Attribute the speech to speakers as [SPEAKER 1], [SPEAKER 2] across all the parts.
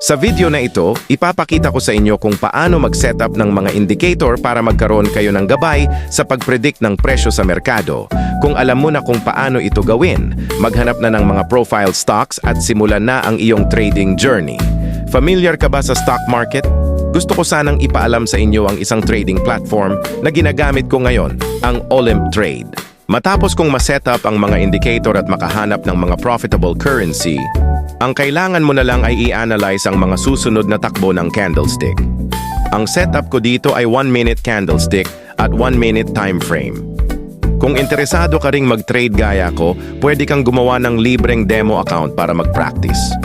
[SPEAKER 1] Sa video na ito, ipapakita ko sa inyo kung paano mag-setup ng mga indicator para magkaroon kayo ng gabay sa pag-predict ng presyo sa merkado. Kung alam mo na kung paano ito gawin, maghanap na ng mga profile stocks at simulan na ang iyong trading journey. Familiar ka ba sa stock market? Gusto ko sanang ipaalam sa inyo ang isang trading platform na ginagamit ko ngayon, ang Olymp Trade. Matapos kong ma-setup ang mga indicator at makahanap ng mga profitable currency, ang kailangan mo na lang ay i-analyze ang mga susunod na takbo ng candlestick. Ang setup ko dito ay 1-minute candlestick at 1-minute time frame. Kung interesado ka ring mag-trade gaya ko, pwede kang gumawa ng libreng demo account para mag-practice.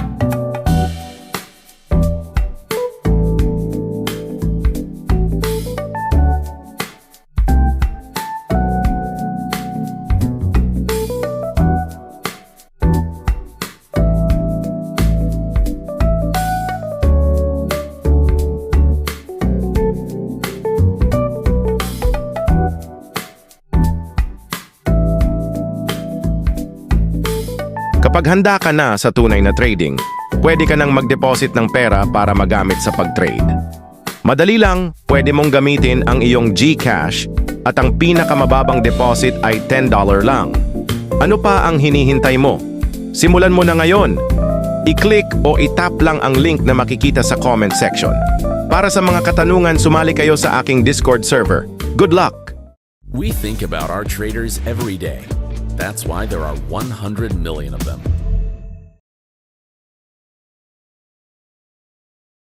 [SPEAKER 1] Kapag handa ka na sa tunay na trading, pwede ka nang mag-deposit ng pera para magamit sa pag-trade. Madali lang, pwede mong gamitin ang iyong GCash at ang pinakamababang deposit ay $10 lang. Ano pa ang hinihintay mo? Simulan mo na ngayon. I-click o i-tap lang ang link na makikita sa comment section. Para sa mga katanungan, sumali kayo sa aking Discord server. Good luck!
[SPEAKER 2] We think about our traders every day. That's why there are 100 million of them.